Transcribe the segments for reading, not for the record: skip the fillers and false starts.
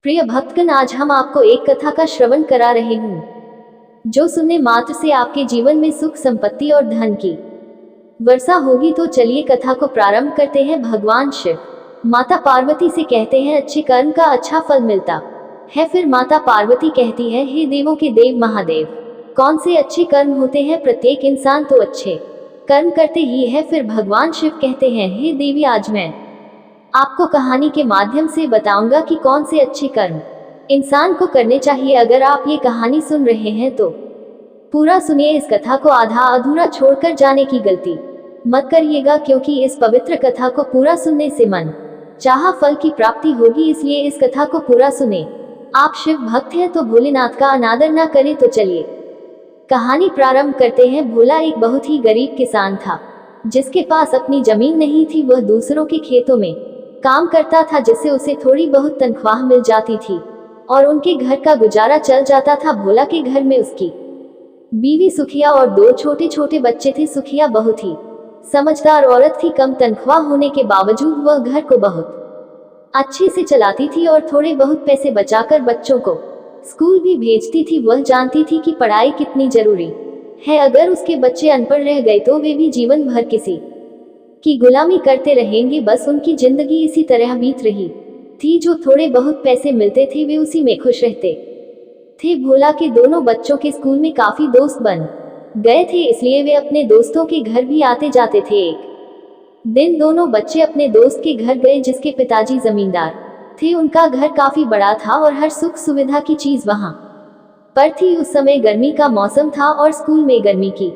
प्रिय भक्तगण, आज हम आपको एक कथा का श्रवण करा रहे हूँ जो सुनने मात्र से आपके जीवन में सुख, संपत्ति और धन की वर्षा होगी। तो चलिए कथा को प्रारंभ करते हैं। भगवान शिव माता पार्वती से कहते हैं, अच्छे कर्म का अच्छा फल मिलता है। फिर माता पार्वती कहती है, हे देवों के देव महादेव, कौन से अच्छे कर्म होते हैं? प्रत्येक इंसान तो अच्छे कर्म करते ही है। फिर भगवान शिव कहते हैं, हे देवी, आज मैं आपको कहानी के माध्यम से बताऊंगा कि कौन से अच्छे कर्म इंसान को करने चाहिए। अगर आप ये कहानी सुन रहे हैं तो पूरा सुनिए। इस कथा को आधा अधूरा छोड़कर जाने की गलती मत करिएगा, क्योंकि इस पवित्र कथा को पूरा सुनने से मन चाहा फल की प्राप्ति होगी। इसलिए इस कथा को पूरा सुने। आप शिव भक्त हैं तो भोलेनाथ का अनादर ना करें। तो चलिए कहानी प्रारंभ करते हैं। भोला एक बहुत ही गरीब किसान था, जिसके पास अपनी जमीन नहीं थी। वह दूसरों के खेतों में काम करता था, जिससे उसे थोड़ी बहुत तनख्वाह मिल जाती थी और उनके घर का गुजारा चल जाता था। भोला के घर में उसकी बीवी सुखिया और दो छोटे छोटे बच्चे थे। सुखिया बहुत ही समझदार औरत थी। कम तनख्वाह होने के बावजूद वह घर को बहुत अच्छे से चलाती थी और थोड़े बहुत पैसे बचाकर बच्चों को स्कूल भी भेजती थी। वह जानती थी कि पढ़ाई कितनी जरूरी है। अगर उसके बच्चे अनपढ़ रह गए तो वे भी जीवन भर किसी की गुलामी करते रहेंगे। बस उनकी जिंदगी इसी तरह बीत रही थी। जो थोड़े बहुत पैसे मिलते थे वे उसी में खुश रहते थे। भोला के दोनों बच्चों के स्कूल में काफी दोस्त बन गए थे, इसलिए वे अपने दोस्तों के घर भी आते जाते थे। एक दिन दोनों बच्चे अपने दोस्त के घर गए, जिसके पिताजी जमींदार थे। उनका घर काफी बड़ा था और हर सुख सुविधा की चीज वहां पर थी। उस समय गर्मी का मौसम था और स्कूल में गर्मी की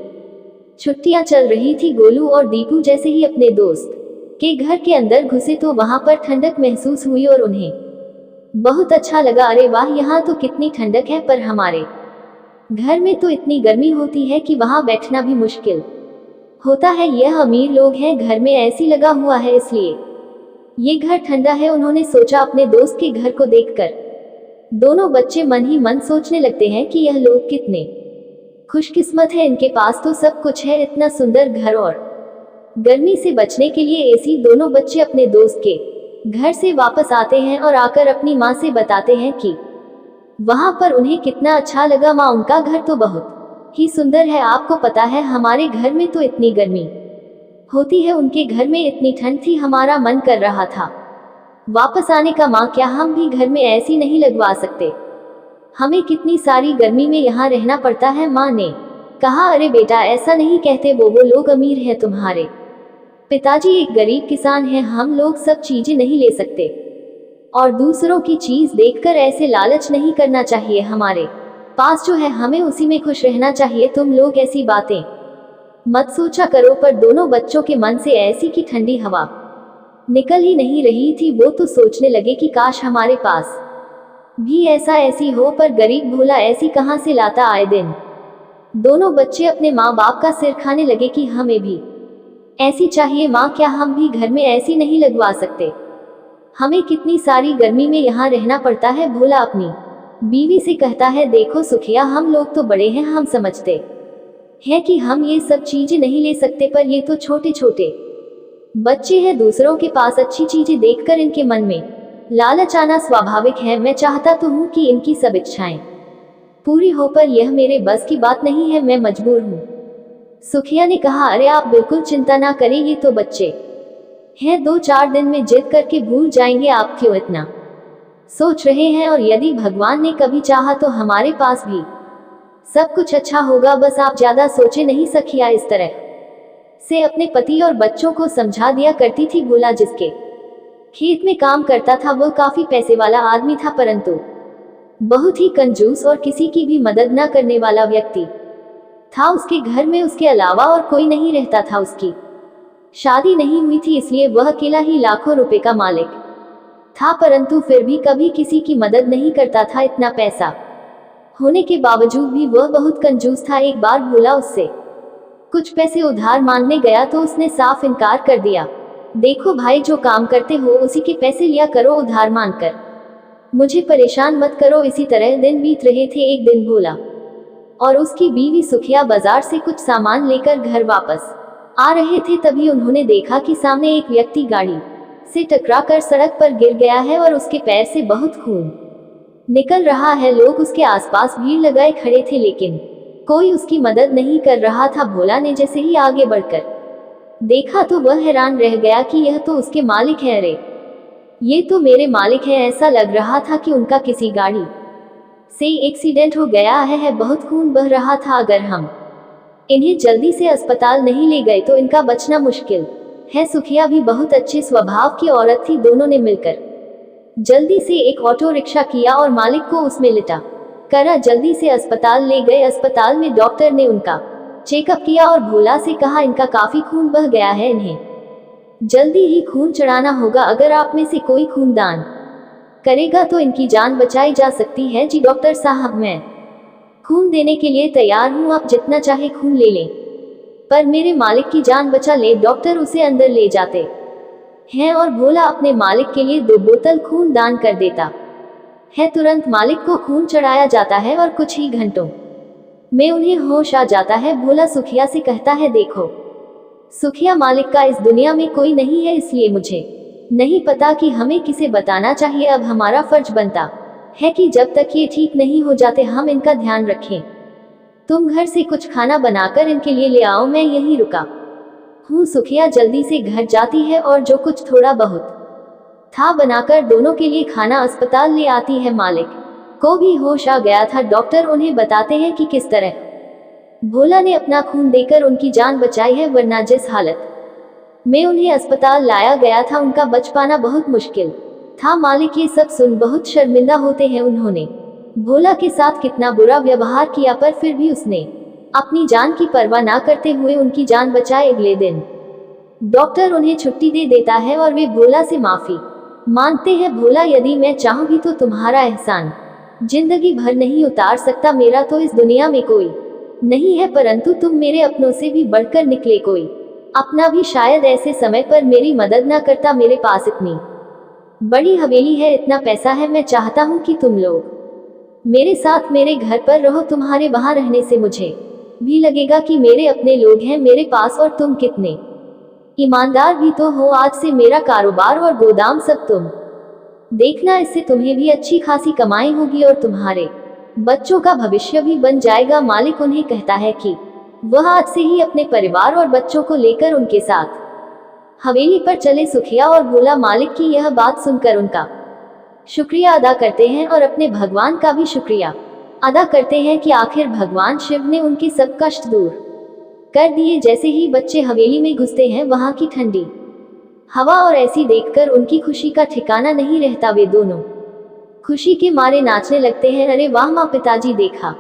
छुट्टियां चल रही थी। गोलू और दीपू जैसे ही अपने दोस्त के घर के अंदर घुसे तो वहां पर ठंडक महसूस हुई और उन्हें बहुत अच्छा लगा। अरे वाह, यहाँ तो कितनी ठंडक है, पर हमारे घर में तो इतनी गर्मी होती है कि वहां बैठना भी मुश्किल होता है। यह अमीर लोग हैं, घर में एसी लगा हुआ है, इसलिए ये घर ठंडा है। उन्होंने सोचा। अपने दोस्त के घर को देखकर दोनों बच्चे मन ही मन सोचने लगते हैं कि यह लोग कितने खुशकिस्मत है, इनके पास तो सब कुछ है, इतना सुंदर घर और गर्मी से बचने के लिए एसी। दोनों बच्चे अपने दोस्त के घर से वापस आते हैं और आकर अपनी माँ से बताते हैं कि वहां पर उन्हें कितना अच्छा लगा। माँ, उनका घर तो बहुत ही सुंदर है। आपको पता है, हमारे घर में तो इतनी गर्मी होती है, उनके घर में इतनी ठंड थी। हमारा मन कर रहा था वापस आने का। माँ, क्या हम भी घर में एसी नहीं लगवा सकते? हमें कितनी सारी गर्मी में यहाँ रहना पड़ता है। माँ ने कहा, अरे बेटा, ऐसा नहीं कहते। वो लोग अमीर हैं, तुम्हारे पिताजी एक गरीब किसान हैं। हम लोग सब चीजें नहीं ले सकते और दूसरों की चीज देखकर ऐसे लालच नहीं करना चाहिए। हमारे पास जो है हमें उसी में खुश रहना चाहिए। तुम लोग ऐसी बातें मत सोचा करो। पर दोनों बच्चों के मन से ऐसी की ठंडी हवा निकल ही नहीं रही थी। वो तो सोचने लगे कि काश हमारे पास भी ऐसा एसी हो, पर गरीब भोला ऐसी कहां से लाता? आए दिन दोनों बच्चे अपने माँ बाप का सिर खाने लगे कि हमें भी ऐसी चाहिए। माँ, क्या हम भी घर में ऐसी नहीं लगवा सकते? हमें कितनी सारी गर्मी में यहाँ रहना पड़ता है। भोला अपनी बीवी से कहता है, देखो सुखिया, हम लोग तो बड़े हैं, हम समझते हैं कि हम ये सब चीजें नहीं ले सकते, पर ये तो छोटे छोटे बच्चे हैं। दूसरों के पास अच्छी चीजें देखकर इनके मन में लालच आना स्वाभाविक है। मैं चाहता तो हूँ कि इनकी सब इच्छाएं पूरी हो, पर यह मेरे बस की बात नहीं है, मैं मजबूर हूँ। सुखिया ने कहा, अरे आप बिल्कुल चिंता ना करें, ये तो बच्चे हैं, 2-4 दिन में जिद करके भूल जाएंगे। आप क्यों इतना सोच रहे हैं? और यदि भगवान ने कभी चाहा तो हमारे पास भी सब कुछ अच्छा होगा। बस आप ज्यादा सोचे नहीं। सखिया इस तरह से अपने पति और बच्चों को समझा दिया करती थी। भोला जिसके खेत में काम करता था, वह काफी पैसे वाला आदमी था, परंतु बहुत ही कंजूस और किसी की भी मदद न करने वाला व्यक्ति था। उसके घर में उसके अलावा और कोई नहीं रहता था। उसकी शादी नहीं हुई थी, इसलिए वह अकेला ही लाखों रुपए का मालिक था, परंतु फिर भी कभी किसी की मदद नहीं करता था। इतना पैसा होने के बावजूद भी वह बहुत कंजूस था। एक बार भोला उससे कुछ पैसे उधार मांगने गया तो उसने साफ इनकार कर दिया। देखो भाई, जो काम करते हो उसी के पैसे लिया करो, उधार मांगकर मुझे परेशान मत करो। इसी तरह दिन बीत रहे थे। एक दिन भोला और उसकी बीवी सुखिया बाजार से कुछ सामान लेकर घर वापस आ रहे थे। तभी उन्होंने देखा कि सामने एक व्यक्ति गाड़ी से टकराकर सड़क पर गिर गया है और उसके पैर से बहुत खून निकल रहा है। लोग उसके आसपास भीड़ लगाए खड़े थे, लेकिन कोई उसकी मदद नहीं कर रहा था। भोला ने जैसे ही आगे बढ़कर देखा तो वह हैरान रह गया कि यह तो उसके मालिक है। अरे, ये तो मेरे मालिक है। ऐसा लग रहा था कि उनका किसी गाड़ी से एक्सीडेंट हो गया है। बहुत खून बह रहा था। अगर हम इन्हें जल्दी से अस्पताल नहीं ले गए तो इनका बचना मुश्किल है। सुखिया भी बहुत अच्छे स्वभाव की औरत थी। दोनों ने मिलकर जल्दी से एक ऑटो रिक्शा किया और मालिक को उसमें लिटा करा जल्दी से अस्पताल ले गए। अस्पताल में डॉक्टर ने उनका चेकअप किया और भोला से कहा, इनका काफी खून बह गया है, इन्हें जल्दी ही खून चढ़ाना होगा। अगर आप में से कोई खूनदान करेगा तो इनकी जान बचाई जा सकती है। जी डॉक्टर साहब, मैं खून देने के लिए तैयार हूँ। आप जितना चाहे खून ले लें, पर मेरे मालिक की जान बचा ले। डॉक्टर उसे अंदर ले जाते हैं और भोला अपने मालिक के लिए 2 बोतल खून दान कर देता है। तुरंत मालिक को खून चढ़ाया जाता है और कुछ ही घंटों में उन्हें होश आ जाता है। भोला सुखिया से कहता है, देखो सुखिया, मालिक का इस दुनिया में कोई नहीं है, इसलिए मुझे नहीं पता कि हमें किसे बताना चाहिए। अब हमारा फर्ज बनता है कि जब तक ये ठीक नहीं हो जाते हम इनका ध्यान रखें। तुम घर से कुछ खाना बनाकर इनके लिए ले आओ, मैं यहीं रुका हूँ। सुखिया जल्दी से घर जाती है और जो कुछ थोड़ा बहुत था बनाकर दोनों के लिए खाना अस्पताल ले आती है। मालिक को भी होश आ गया था। डॉक्टर उन्हें बताते हैं कि किस तरह भोला ने अपना खून देकर उनकी जान बचाई है, वरना जिस हालत में उन्हें अस्पताल लाया गया था उनका बच पाना बहुत मुश्किल था। मालिक ये सब सुन बहुत शर्मिंदा होते हैं। उन्होंने भोला के साथ कितना बुरा व्यवहार किया, पर फिर भी उसने अपनी जान की परवाह ना करते हुए उनकी जान बचाए। अगले दिन डॉक्टर उन्हें छुट्टी दे देता है और वे भोला से माफी मांगते हैं। भोला, यदि मैं चाहूँ भी तो तुम्हारा एहसान जिंदगी भर नहीं उतार सकता। मेरा तो इस दुनिया में कोई नहीं है, परंतु तुम मेरे अपनों से भी बढ़कर निकले। कोई अपना भी शायद ऐसे समय पर मेरी मदद ना करता। मेरे पास इतनी बड़ी हवेली है, इतना पैसा है। मैं चाहता हूँ कि तुम लोग मेरे साथ मेरे घर पर रहो। तुम्हारे वहां रहने से मुझे भी लगेगा कि मेरे अपने लोग हैं मेरे पास, और तुम कितने ईमानदार भी तो हो। आज से मेरा कारोबार और गोदाम सब तुम देखना, इससे तुम्हें भी अच्छी खासी कमाई होगी और तुम्हारे बच्चों का भविष्य भी बन जाएगा। मालिक उन्हें कहता है कि वह आज से ही अपने परिवार और बच्चों को लेकर उनके साथ हवेली पर चले। सुखिया और भोला मालिक की यह बात सुनकर उनका शुक्रिया अदा करते हैं और अपने भगवान का भी शुक्रिया अदा करते हैं कि आखिर भगवान शिव ने उनके सब कष्ट दूर कर दिए। जैसे ही बच्चे हवेली में घुसते हैं, वहां की ठंडी हवा और ऐसी देखकर उनकी खुशी का ठिकाना नहीं रहता। वे दोनों खुशी के मारे नाचने लगते हैं। अरे वाह माँ, पिताजी देखा,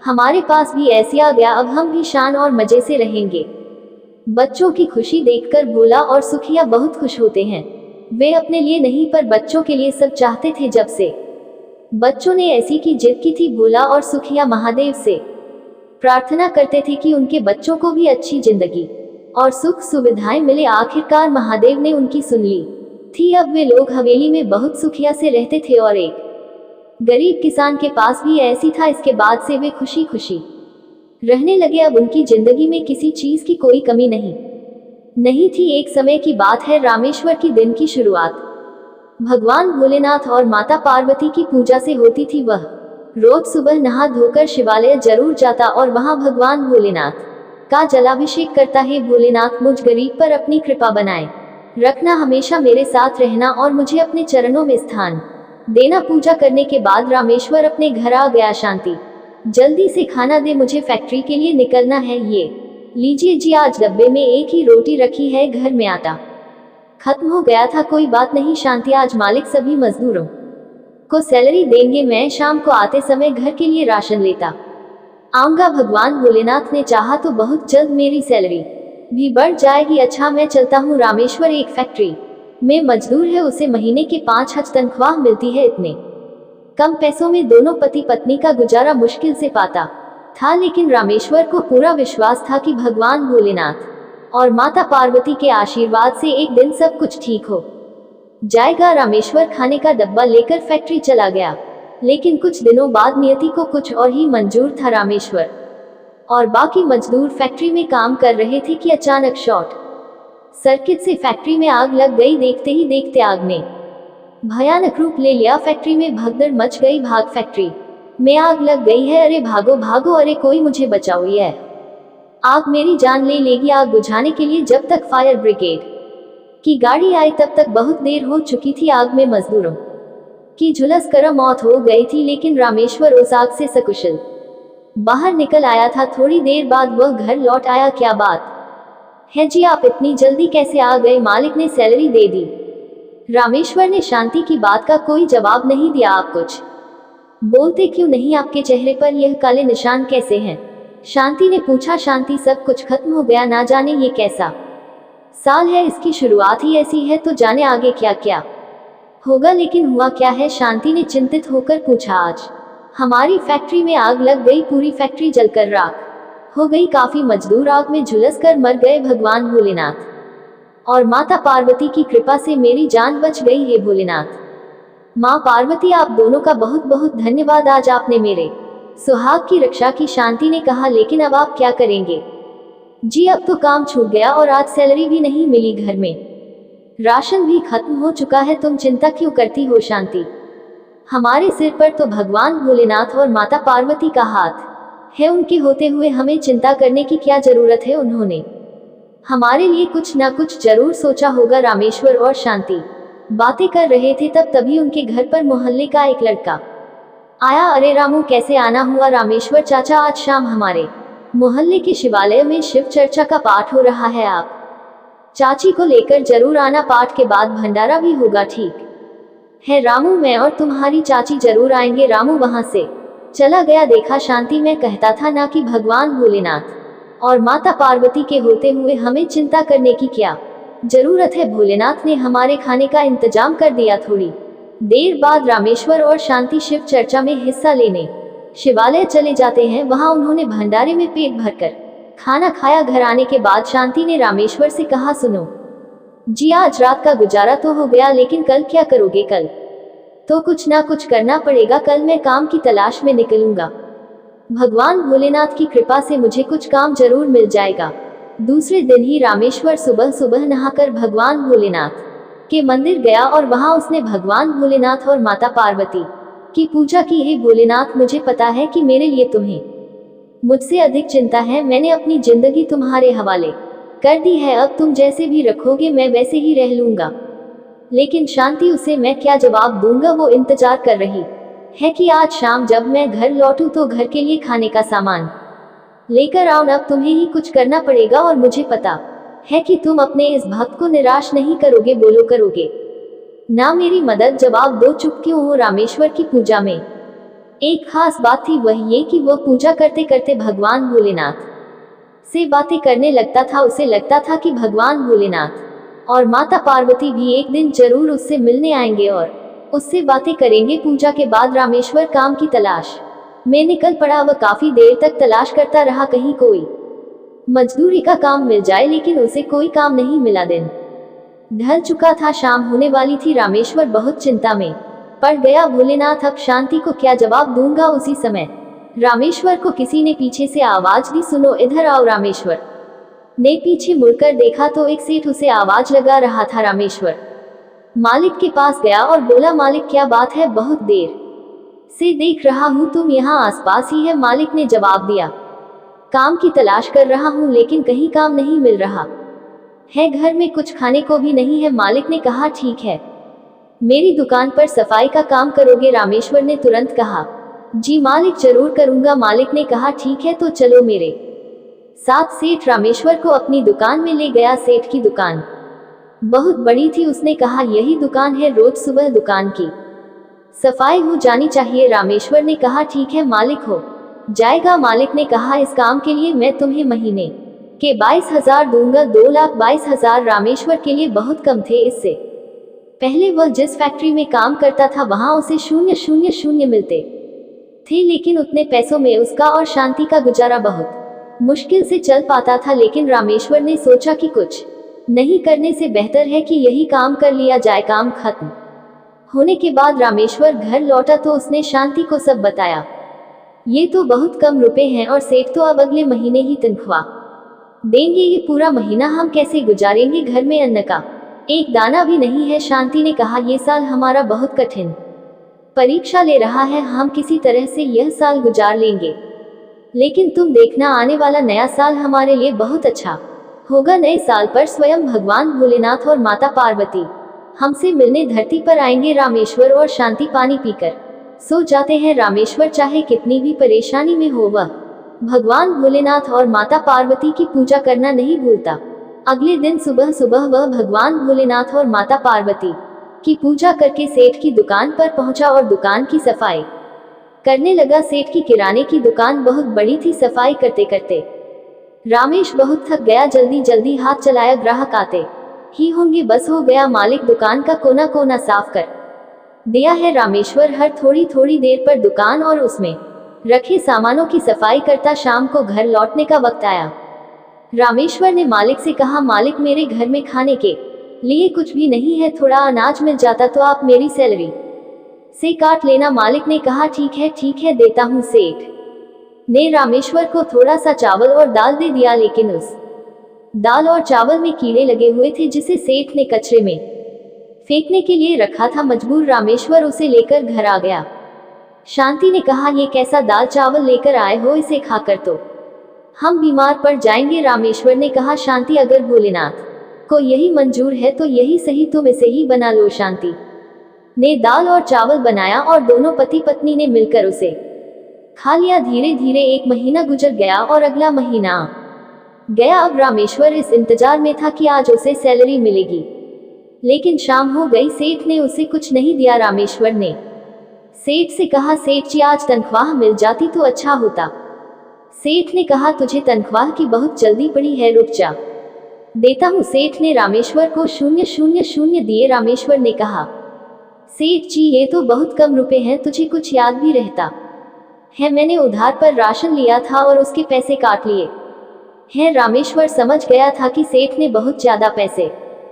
हमारे पास भी ऐसी आ गया, अब हम भी शान और मजे से रहेंगे। बच्चों की खुशी देखकर भोला और सुखिया बहुत खुश होते हैं। वे अपने लिए नहीं पर बच्चों के लिए सब चाहते थे। जब से बच्चों ने ऐसी की जिद की थी, भोला और सुखिया महादेव से प्रार्थना करते थे कि उनके बच्चों को भी अच्छी जिंदगी और सुख सुविधाएं मिले। आखिरकार महादेव ने उनकी सुन ली थी। अब वे लोग हवेली में बहुत सुखिया से रहते थे और एक गरीब किसान के पास भी ऐसी था। इसके बाद से वे खुशी खुशी रहने लगे। अब उनकी जिंदगी में किसी चीज की कोई कमी नहीं थी। एक समय की बात है, रामेश्वर की दिन की शुरुआत भगवान भोलेनाथ और माता पार्वती की पूजा से होती थी। वह रोज सुबह नहा धोकर शिवालय जरूर जाता और वहां भगवान भोलेनाथ का जलाभिषेक करता है। भोलेनाथ, मुझ गरीब पर अपनी कृपा बनाए रखना, हमेशा मेरे साथ रहना और मुझे अपने चरणों में स्थान देना। पूजा करने के बाद रामेश्वर अपने घर आ गया। शांति, जल्दी से खाना दे, मुझे फैक्ट्री के लिए निकलना है। ये लीजिए जी, आज डब्बे में एक ही रोटी रखी है, घर में आटा खत्म हो गया था। कोई बात नहीं शांति, आज मालिक सभी मजदूरों को सैलरी देंगे। मैं शाम को आते समय घर के लिए राशन लेता आऊंगा। भगवान भोलेनाथ ने चाहा तो बहुत जल्द मेरी सैलरी भी बढ़ जाएगी। अच्छा, मैं चलता हूँ। रामेश्वर एक फैक्ट्री में मजदूर है, उसे महीने के 5,000 तनख्वाह मिलती है। इतने कम पैसों में दोनों पति पत्नी का गुजारा मुश्किल से पाता था, लेकिन रामेश्वर को पूरा विश्वास था कि भगवान भोलेनाथ और माता पार्वती के आशीर्वाद से एक दिन सब कुछ ठीक हो जाएगा। रामेश्वर खाने का डब्बा लेकर फैक्ट्री चला गया, लेकिन कुछ दिनों बाद नियति को कुछ और ही मंजूर था। रामेश्वर और बाकी मजदूर फैक्ट्री में काम कर रहे थे कि अचानक शॉर्ट सर्किट से फैक्ट्री में आग लग गई। देखते ही देखते आग ने भयानक रूप ले लिया। फैक्ट्री में भगदड़ मच गई। भाग, फैक्ट्री में आग लग गई है। अरे भागो भागो, अरे कोई मुझे बचाओ, ये आग मेरी जान ले लेगी। आग बुझाने के लिए जब तक फायर ब्रिगेड की गाड़ी आई तब तक बहुत देर हो चुकी थी। आग में मजदूरों की झुलस कर मौत हो गई थी, लेकिन रामेश्वर उस आग से सकुशल बाहर निकल आया था। थोड़ी देर बाद वह घर लौट आया। क्या बात है जी, आप इतनी जल्दी कैसे आ गए? मालिक ने सैलरी दे दी। रामेश्वर ने शांति की बात का कोई जवाब नहीं दिया। आप कुछ बोलते क्यों नहीं? आपके चेहरे पर यह काले निशान कैसे हैं? शांति ने पूछा। शांति, सब कुछ खत्म हो गया। ना जाने ये कैसा साल है, इसकी शुरुआत ही ऐसी है, तो जाने आगे क्या क्या होगा। लेकिन हुआ क्या है? शांति ने चिंतित होकर पूछा। आज हमारी फैक्ट्री में आग लग गई। पूरी फैक्ट्री जलकर राख हो गई। काफी मजदूर आग में झुलस कर मर गए। भगवान भोलेनाथ और माता पार्वती की कृपा से मेरी जान बच गई। हे भोलेनाथ, माँ पार्वती, आप दोनों का बहुत बहुत धन्यवाद। आज आपने मेरे सुहाग की रक्षा की। शांति ने कहा। लेकिन अब आप क्या करेंगे? जी, अब तो काम छूट गया और आज सैलरी भी नहीं मिली। घर में राशन भी खत्म हो चुका है। तुम चिंता क्यों करती हो शांति? हमारे सिर पर तो भगवान भोलेनाथ और माता पार्वती का हाथ है। उनके होते हुए हमें चिंता करने की क्या जरूरत है? उन्होंने हमारे लिए कुछ ना कुछ जरूर सोचा होगा। रामेश्वर और शांति बातें कर रहे थे, तभी उनके घर पर मोहल्ले का एक लड़का आया। अरे रामू, कैसे आना हुआ? रामेश्वर चाचा, आज शाम हमारे मोहल्ले के शिवालय में शिव चर्चा का पाठ हो रहा है। आप चाची को लेकर जरूर आना। पाठ के बाद भंडारा भी होगा। ठीक है रामू, मैं और तुम्हारी चाची जरूर आएंगे। रामू वहां से चला गया। देखा शांति, मैं कहता था ना कि भगवान भोलेनाथ और माता पार्वती के होते हुए हमें चिंता करने की क्या जरूरत है? भोलेनाथ ने हमारे खाने का इंतजाम कर दिया। थोड़ी देर बाद रामेश्वर और शांति शिव चर्चा में हिस्सा लेने शिवालय चले जाते हैं। वहां उन्होंने भंडारे में पेट भरकर खाना खाया। घर आने के बाद शांति ने रामेश्वर से कहा, सुनो जी, आज रात का गुजारा तो हो गया, लेकिन कल क्या करोगे? कल तो कुछ ना कुछ करना पड़ेगा। कल मैं काम की तलाश में निकलूंगा। भगवान भोलेनाथ की कृपा से मुझे कुछ काम जरूर मिल जाएगा। दूसरे दिन ही रामेश्वर सुबह सुबह नहाकर भगवान भोलेनाथ के मंदिर गया और वहां उसने भगवान भोलेनाथ और माता पार्वती की पूजा की। हे भोलेनाथ, मुझे पता है कि मेरे लिए तुम्हें मुझसे अधिक चिंता है। मैंने अपनी जिंदगी तुम्हारे हवाले कर दी है। अब तुम जैसे भी रखोगे मैं वैसे ही रह लूंगा। लेकिन शांति, उसे मैं क्या जवाब दूंगा? वो इंतजार कर रही है कि आज शाम जब मैं घर लौटूं तो घर के लिए खाने का सामान लेकर आऊं। अब तुम्हें ही कुछ करना पड़ेगा और मुझे पता है कि तुम अपने इस भक्त को निराश नहीं करोगे। बोलो, करोगे ना मेरी मदद? जवाब दो, चुप क्यों हो? रामेश्वर की पूजा में एक खास बात थी, वह ये कि वह पूजा करते करते भगवान भोलेनाथ से बातें करने लगता था। उसे लगता था कि भगवान भोलेनाथ और माता पार्वती भी एक दिन जरूर उससे मिलने आएंगे और उससे बातें करेंगे। पूजा के बाद रामेश्वर काम की तलाश में निकल पड़ा। वह काफी देर तक तलाश करता रहा, कहीं कोई मजदूरी का काम मिल जाए, लेकिन उसे कोई काम नहीं मिला। दिन ढल चुका था, शाम होने वाली थी। रामेश्वर बहुत चिंता में पड़ गया। भोलेनाथ, अब शांति को क्या जवाब दूंगा? उसी समय रामेश्वर को किसी ने पीछे से आवाज दी, सुनो, इधर आओ। रामेश्वर ने पीछे मुड़कर देखा तो एक सेठ उसे आवाज लगा रहा था। रामेश्वर मालिक के पास गया और बोला, मालिक क्या बात है? बहुत देर से देख रहा हूँ तुम यहाँ आसपास ही है। मालिक ने जवाब दिया, काम की तलाश कर रहा हूँ लेकिन कहीं काम नहीं मिल रहा है। घर में कुछ खाने को भी नहीं है। मालिक ने कहा, ठीक है, मेरी दुकान पर सफाई का काम करोगे? रामेश्वर ने तुरंत कहा, जी मालिक, जरूर करूंगा। मालिक ने कहा, ठीक है, तो चलो मेरे साथ। सेठ रामेश्वर को अपनी दुकान में ले गया। सेठ की दुकान बहुत बड़ी थी। उसने कहा, यही दुकान है, रोज सुबह दुकान की सफाई हो जानी चाहिए। रामेश्वर ने कहा, ठीक है मालिक, हो जाएगा। मालिक ने कहा, इस काम के लिए मैं तुम्हें महीने के 22,000 दूंगा। 2,22,000 रामेश्वर के लिए बहुत कम थे। इससे पहले वह जिस फैक्ट्री में काम करता था वहां उसे 0,000 मिलते थे, लेकिन उतने पैसों में उसका और शांति का गुजारा बहुत मुश्किल से चल पाता था। लेकिन रामेश्वर ने सोचा कि कुछ नहीं करने से बेहतर है कि यही काम कर लिया जाए। काम खत्म होने के बाद रामेश्वर घर लौटा तो उसने शांति को सब बताया। ये तो बहुत कम रुपए हैं और सेठ तो अब अगले महीने ही तनख्वाह देंगे। ये पूरा महीना हम कैसे गुजारेंगे? घर में अन्न का एक दाना भी नहीं है। शांति ने कहा, ये साल हमारा बहुत कठिन परीक्षा ले रहा है, हम किसी तरह से यह साल गुजार लेंगे। लेकिन तुम देखना, आने वाला नया साल हमारे लिए बहुत अच्छा होगा। नए साल पर स्वयं भगवान भोलेनाथ और माता पार्वती हमसे मिलने धरती पर आएंगे। रामेश्वर और शांति पानी पीकर सो जाते हैं। रामेश्वर चाहे कितनी भी परेशानी में हो, वह भगवान भोलेनाथ और माता पार्वती की पूजा करना नहीं भूलता। अगले दिन सुबह सुबह वह भगवान भोलेनाथ और माता पार्वती की पूजा करके सेठ की दुकान पर पहुंचा और दुकान की सफाई करने लगा। सेठ की किराने की दुकान बहुत बड़ी थी। सफाई करते करते रामेश बहुत थक गया। जल्दी जल्दी हाथ चलाया, ग्राहक आते ही होंगे, बस हो गया। मालिक दुकान का कोना कोना साफ कर दिया है। रामेश्वर हर थोड़ी थोड़ी देर पर दुकान और उसमें रखे सामानों की सफाई करता। शाम को घर लौटने का वक्त आया। रामेश्वर ने मालिक से कहा, मालिक मेरे घर में खाने के लिए कुछ भी नहीं है, थोड़ा अनाज मिल जाता तो आप मेरी सैलरी से काट लेना। मालिक ने कहा, ठीक है देता हूँ। सेठ ने रामेश्वर को थोड़ा सा चावल और दाल दे दिया, लेकिन उस दाल और चावल में कीड़े लगे हुए थे जिसे सेठ ने कचरे में फेंकने के लिए रखा था। मजबूर रामेश्वर उसे लेकर घर आ गया। शांति ने कहा, ये कैसा दाल चावल लेकर आए हो, इसे खाकर तो हम बीमार पड़ जाएंगे। रामेश्वर ने कहा, शांति अगर भोलेनाथ को यही मंजूर है तो यही सही, तुम इसे ही बना लो। शांति ने दाल और चावल बनाया और दोनों पति पत्नी ने मिलकर उसे खा लिया। धीरे धीरे एक महीना गुजर गया और अगला महीना गया। अब रामेश्वर इस इंतजार में था कि आज उसे सैलरी मिलेगी, लेकिन शाम हो गई। सेठ ने उसे कुछ नहीं दिया। रामेश्वर ने सेठ से कहा, सेठ जी आज तनख्वाह मिल जाती तो अच्छा होता। सेठ ने कहा, तुझे तनख्वाह की बहुत जल्दी पड़ी है, रुक जा, देता हूँ। सेठ ने रामेश्वर को 000 दिए। रामेश्वर ने कहा, सेठ जी ये तो बहुत कम रुपए हैं, तुझे कुछ याद भी रहता है, मैंने उधार पर राशन लिया था और उसके पैसे काट लिए हैं। रामेश्वर समझ गया था कि सेठ ने बहुत ज्यादा पैसे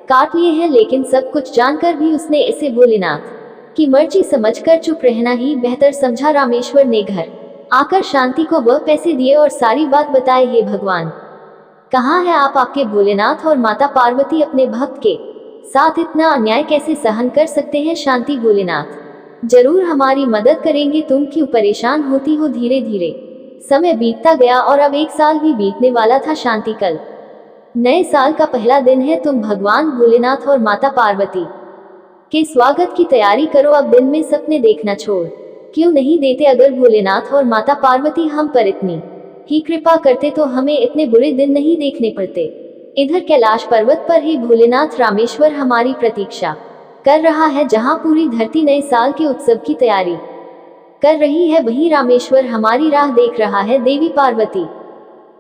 काट लिए हैं, लेकिन सब कुछ जानकर भी उसने इसे भोलेनाथ की मर्जी समझकर चुप रहना ही बेहतर समझा। रामेश्वर ने घर आकर शांति को वह पैसे दिए और सारी बात बताई। हे भगवान, कहाँ है आप? आपके भोलेनाथ और माता पार्वती अपने भक्त के साथ इतना अन्याय कैसे सहन कर सकते हैं? शांति, भोलेनाथ जरूर हमारी मदद करेंगे, तुम क्यों परेशान होती हो? धीरे धीरे समय बीतता गया और अब 1 साल भी बीतने वाला था। शांति, कल नए साल का पहला दिन है, तुम भगवान भोलेनाथ और माता पार्वती के स्वागत की तैयारी करो। अब दिन में सपने देखना छोड़ क्यों नहीं देते? अगर भोलेनाथ और माता पार्वती हम पर इतनी ही कृपा करते तो हमें इतने बुरे दिन नहीं देखने पड़ते। इधर कैलाश पर्वत पर ही भोलेनाथ रामेश्वर हमारी प्रतीक्षा कर रहा है, जहां पूरी धरती नए साल के उत्सव की तैयारी कर रही है, वहीं रामेश्वर हमारी राह देख रहा है। देवी पार्वती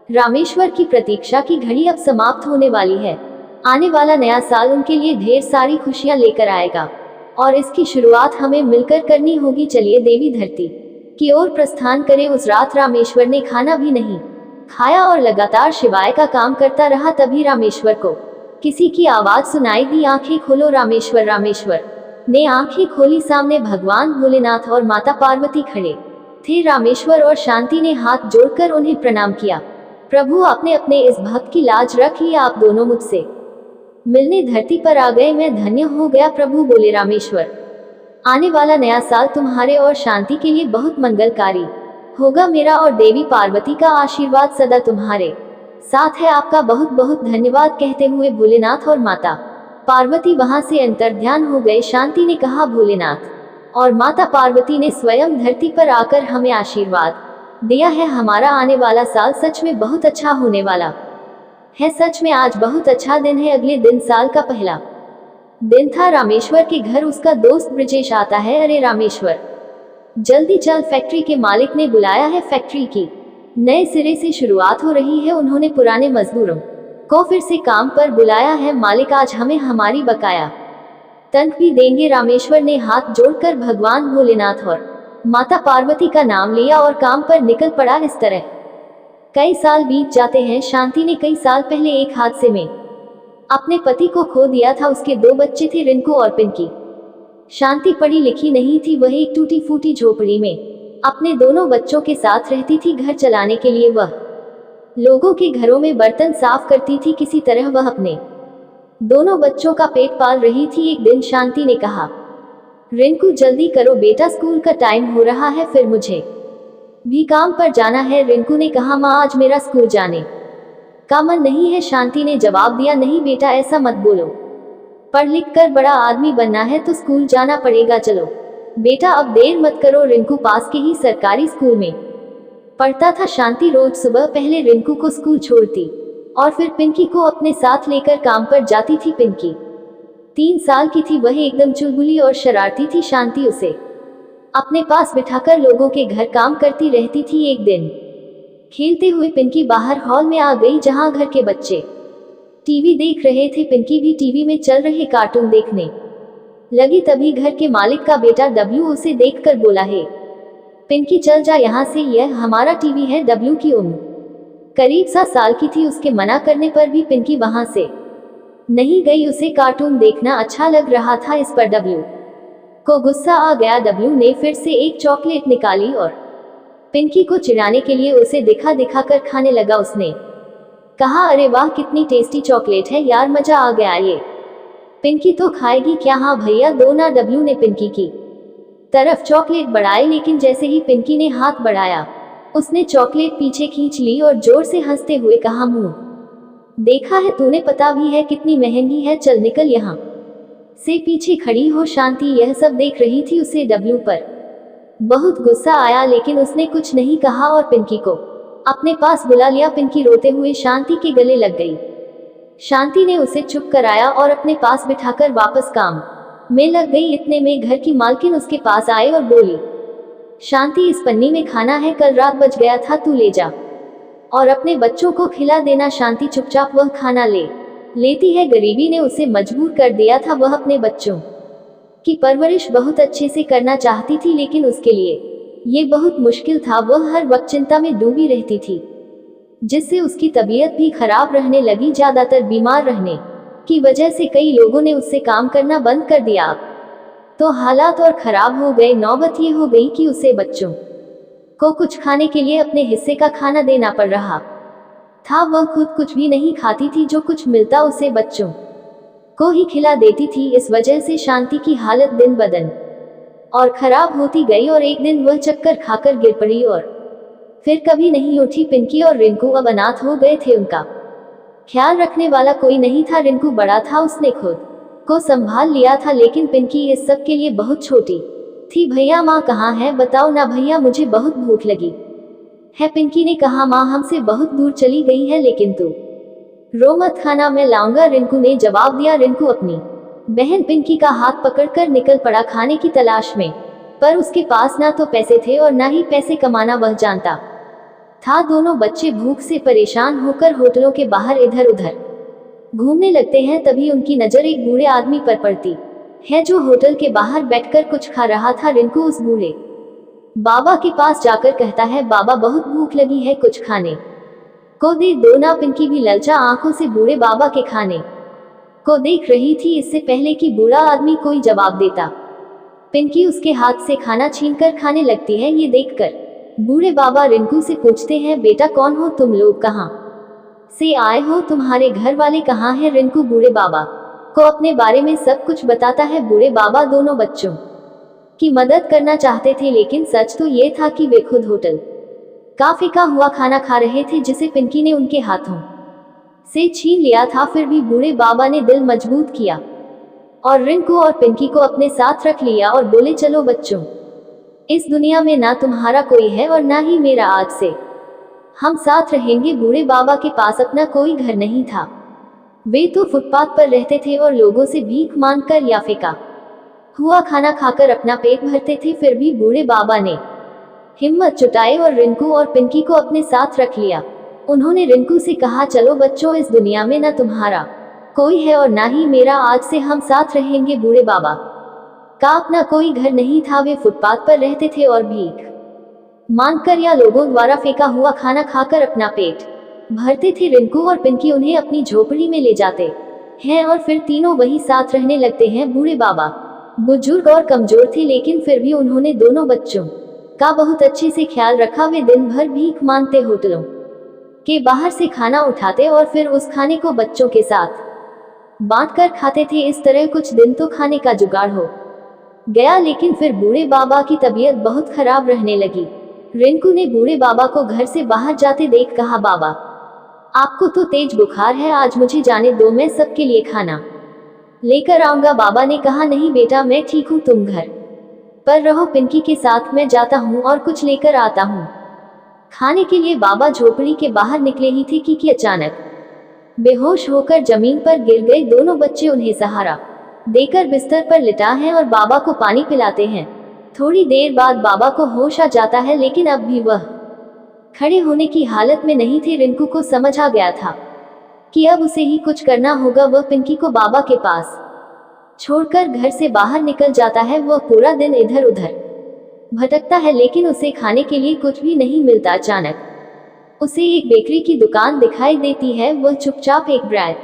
रामेश्वर की प्रतीक्षा की घड़ी अब समाप्त होने वाली है। आने वाला नया साल उनके लिए ढेर सारी खुशियां लेकर आएगा और इसकी शुरुआत हमें मिलकर करनी होगी। चलिए देवी धरती की ओर प्रस्थान करें। उस रात रामेश्वर ने खाना भी नहीं खाया और लगातार शिवाय का काम करता रहा। तभी रामेश्वर को किसी की आवाज सुनाई दी, आंखें खोलो रामेश्वर। रामेश्वर ने आंखें खोली, सामने भगवान भोलेनाथ और माता पार्वती खड़े थे। रामेश्वर और शांति ने हाथ जोड़कर उन्हें प्रणाम किया। प्रभु, आपने अपने इस भक्त की लाज रख ली, आप दोनों मुझसे मिलने धरती पर आ गए, मैं धन्य हो गया। प्रभु बोले, रामेश्वर आने वाला नया साल तुम्हारे और शांति के लिए बहुत मंगलकारी होगा। मेरा और देवी पार्वती का आशीर्वाद सदा तुम्हारे साथ है, आपका बहुत बहुत धन्यवाद। कहते हुए भोलेनाथ और माता पार्वती वहां से अंतर्ध्यान हो गए। शांति ने कहा, भोलेनाथ और माता पार्वती ने स्वयं धरती पर आकर हमें आशीर्वाद दिया है, हमारा आने वाला साल सच में बहुत अच्छा होने वाला है। सच में आज बहुत अच्छा दिन है। अगले दिन साल का पहला दिन था। रामेश्वर के घर उसका दोस्त ब्रजेश आता है। अरे रामेश्वर, जल्दी चल, फैक्ट्री के मालिक ने बुलाया है, फैक्ट्री की नए सिरे से शुरुआत हो रही है। उन्होंने पुराने मजदूरों को फिर से काम पर बुलाया है। मालिक आज हमें हमारी बकाया तनख्वाह भी देंगे। रामेश्वर ने हाथ जोड़कर भगवान भोलेनाथ और माता पार्वती का नाम लिया और काम पर निकल पड़ा। इस तरह कई साल बीत जाते हैं। शांति ने कई साल पहले एक हादसे में अपने पति को खो दिया था। उसके 2 बच्चे थे, रिंकू और पिंकी। शांति पढ़ी लिखी नहीं थी, वह एक टूटी फूटी झोपड़ी में अपने दोनों बच्चों के साथ रहती थी। घर चलाने के लिए वह लोगों के घरों में बर्तन साफ करती थी। किसी तरह वह अपने दोनों बच्चों का पेट पाल रही थी। एक दिन शांति ने कहा, रिंकू जल्दी करो बेटा, स्कूल का टाइम हो रहा है, फिर मुझे भी काम पर जाना है। रिंकू ने कहा, माँ आज मेरा स्कूल जाने का मन नहीं है। शांति ने जवाब दिया, नहीं बेटा ऐसा मत बोलो, पढ़ लिख कर बड़ा आदमी बनना है तो स्कूल जाना पड़ेगा। चलो बेटा अब देर मत करो। रिंकू पास के ही सरकारी स्कूल में पढ़ता था। शांति रोज सुबह पहले रिंकू को स्कूल छोड़ती और फिर पिंकी को अपने साथ लेकर काम पर जाती थी। पिंकी 3 साल की थी, वह एकदम चुलबुली और शरारती थी। शांति उसे अपने पास बिठाकर लोगों के घर काम करती रहती थी। एक दिन खेलते हुए पिंकी बाहर हॉल में आ गई जहां घर के बच्चे टीवी देख रहे थे। पिंकी भी टीवी में चल रहे कार्टून देखने लगी। तभी घर के मालिक का बेटा डब्लू उसे देखकर बोला, है पिंकी चल जा यहाँ से, यह हमारा टीवी है। डब्लू की उम्र करीब 7 साल की थी। उसके मना करने पर भी पिंकी वहां से नहीं गई। उसे कार्टून देखना अच्छा लग रहा था। इस पर डब्लू को गुस्सा आ गया। डब्लू ने फिर से एक चॉकलेट निकाली और पिंकी को चिढ़ाने के लिए उसे दिखा दिखाकर खाने लगा। उसने कहा, अरे वाह कितनी टेस्टी चॉकलेट है यार, मजा आ गया ये। पिंकी तो खाएगी क्या? हाँ भैया दो ना। डब्लू ने पिंकी की तरफ चॉकलेट बढ़ाई, लेकिन जैसे ही पिंकी ने हाथ बढ़ाया उसने चॉकलेट पीछे खींच ली और जोर से हंसते हुए कहा, मुंह देखा है तूने, पता भी है कितनी महंगी है, चल निकल यहाँ से, पीछे खड़ी हो। शांति यह सब देख रही थी। उसे डब्लू पर बहुत गुस्सा आया, लेकिन उसने कुछ नहीं कहा और पिंकी को अपने पास बुला लिया। पिंकी रोते हुए शांति के गले लग गई। शांति ने उसे चुप कराया और अपने पास बिठाकर वापस काम में लग गई। इतने में घर की मालकिन उसके पास आए और बोली, शांति इस पन्नी में खाना है, कल रात बच गया था, तू ले जा और अपने बच्चों को खिला देना। शांति चुपचाप वह खाना लेती है। गरीबी ने उसे मजबूर कर दिया था। वह अपने बच्चों की परवरिश बहुत अच्छे से करना चाहती थी, लेकिन उसके लिए ये बहुत मुश्किल था। वह हर वक्त चिंता में डूबी रहती थी, जिससे उसकी तबीयत भी खराब रहने लगी। ज्यादातर बीमार रहने की वजह से कई लोगों ने उससे काम करना बंद कर दिया। तो हालात और खराब हो गए। नौबत ये हो गई कि उसे बच्चों को कुछ खाने के लिए अपने हिस्से का खाना देना पड़ रहा था। वह खुद कुछ भी नहीं खाती थी, जो कुछ मिलता उसे बच्चों को ही खिला देती थी। इस वजह से शांति की हालत दिन ब दिन और खराब होती गई और एक दिन वह चक्कर खाकर गिर पड़ी और फिर कभी नहीं उठी। पिंकी और रिंकू अब अनाथ हो गए थे। उनका ख्याल रखने वाला कोई नहीं था। रिंकू बड़ा था, उसने खुद को संभाल लिया था, लेकिन पिंकी इस सब के लिए बहुत छोटी थी। भैया माँ कहाँ है? बताओ ना भैया, मुझे बहुत भूख लगी है। पिंकी ने कहा, माँ हमसे बहुत दूर चली गई है, लेकिन तू रो मत, खाना मैं लाऊंगा, रिंकू ने जवाब दिया। रिंकू अपनी बहन पिंकी का हाथ पकड़कर निकल पड़ा खाने की तलाश में, पर उसके पास ना तो पैसे थे और ना ही पैसे कमाना वह जानता था। दोनों बच्चे भूख से परेशान होकर होटलों के बाहर इधर उधर घूमने लगते हैं। तभी उनकी नजर एक बूढ़े आदमी पर पड़ती है, जो होटल के बाहर बैठकर कुछ खा रहा था। रिंकू उस बूढ़े बाबा के पास जाकर कहता है, बाबा बहुत भूख लगी है, कुछ खाने को दे दो ना। पिंकी भी ललचा आंखों से बूढ़े बाबा के खाने को देख रही थी, इससे पहले कि बूढ़ा आदमी कोई जवाब देता। पिंकी उसके हाथ से खाना छीनकर खाने लगती है। ये देखकर बूढ़े बाबा रिंकू से पूछते हैं, बेटा कौन हो तुम लोग, कहाँ से आए हो, तुम्हारे घर वाले कहाँ हैं? रिंकू बूढ़े बाबा को अपने बारे में सब कुछ बताता है। बूढ़े बाबा दोनों बच्चों की मदद करना चाहते थे, लेकिन सच तो ये था कि वे खुद होटल का फेंका हुआ खाना खा रहे थे, जिसे पिंकी ने उनके हाथों से छीन लिया था। फिर भी बूढ़े बाबा ने दिल मजबूत किया और रिंकू और पिंकी को अपने साथ रख लिया और बोले, चलो बच्चों, इस दुनिया में ना तुम्हारा कोई है और ना ही मेरा, आज से हम साथ रहेंगे। बूढ़े बाबा के पास अपना कोई घर नहीं था। वे तो फुटपाथ पर रहते थे और लोगों से भीख मांगकर या फेंका हुआ खाना खाकर अपना पेट भरते थे। फिर भी बूढ़े बाबा ने हिम्मत जुटाई और रिंकू और पिंकी को अपने साथ रख लिया। उन्होंने रिंकू से कहा, चलो बच्चों, इस दुनिया में ना तुम्हारा कोई है और ना ही मेरा, आज से हम साथ रहेंगे। बूढ़े बाबा का अपना कोई घर नहीं था। वे फुटपाथ पर रहते थे और भीख मांगकर या लोगों द्वारा फेंका हुआ खाना खाकर अपना पेट भरते थे। रिंकू और पिंकी उन्हें अपनी झोपड़ी में ले जाते हैं और फिर तीनों वही साथ रहने लगते हैं। बूढ़े बाबा बुजुर्ग और कमजोर थे, लेकिन फिर भी उन्होंने दोनों बच्चों का बहुत अच्छे से ख्याल रखा। वे दिन भर भीख मांगते, होटलों के बाहर से खाना उठाते और फिर उस खाने को बच्चों के साथ बांट कर खाते थे। इस तरह कुछ दिन तो खाने का जुगाड़ हो गया, लेकिन फिर बूढ़े बाबा की तबीयत बहुत खराब रहने लगी। रिंकू ने बूढ़े बाबा को घर से बाहर जाते देख कहा, बाबा आपको तो तेज बुखार है, आज मुझे जाने दो, मैं सबके लिए खाना लेकर आऊंगा। बाबा ने कहा, नहीं बेटा मैं ठीक हूँ, तुम घर पर रहो पिंकी के साथ, मैं जाता हूँ और कुछ लेकर आता हूँ खाने के लिए। बाबा झोपड़ी के बाहर निकले ही थे कि अचानक बेहोश होकर जमीन पर गिर गए। दोनों बच्चे उन्हें सहारा देकर बिस्तर पर लिटा हैं और बाबा को पानी पिलाते हैं। थोड़ी देर बाद बाबा को होश आ जाता है, लेकिन अब भी वह खड़े होने की हालत में नहीं थे। रिंकू को समझ आ गया था कि अब उसे ही कुछ करना होगा। वह पिंकी को बाबा के पास छोड़कर घर से बाहर निकल जाता है। वह पूरा दिन इधर उधर भटकता है, लेकिन उसे खाने के लिए कुछ भी नहीं मिलता। अचानक उसे एक बेकरी की दुकान दिखाई देती है। वह चुपचाप एक ब्रेड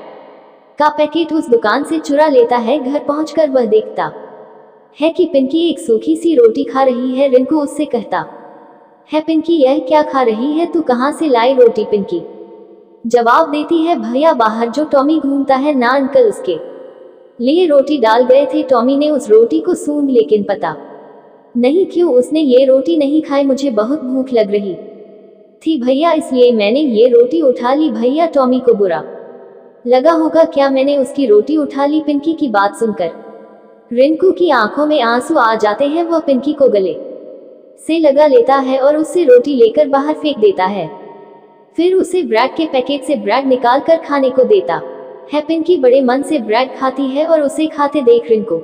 का पैकेट उस दुकान से चुरा लेता है। घर पहुंचकर वह देखता है कि पिंकी एक सूखी सी रोटी खा रही है। रिंकू उससे कहता है, पिंकी यह क्या खा रही है, तू कहाँ से लाई रोटी? पिंकी जवाब देती है, भैया बाहर जो टॉमी घूमता है ना अंकल, उसके लिए रोटी डाल गए थे। टॉमी ने उस रोटी को सूंघ, लेकिन पता नहीं क्यों उसने ये रोटी नहीं खाई। मुझे बहुत भूख लग रही थी भैया, इसलिए मैंने ये रोटी उठा ली। भैया टॉमी को बुरा लगा होगा क्या मैंने उसकी रोटी उठा ली? पिंकी की बात सुनकर रिंकू की आंखों में आंसू आ जाते हैं। वह पिंकी को गले से लगा लेता है और उससे रोटी लेकर बाहर फेंक देता है। फिर उसे ब्रेड के पैकेट से ब्रेड निकाल कर खाने को देता है। पिंकी बड़े मन से ब्रेड खाती है और उसे खाते देख रिंकू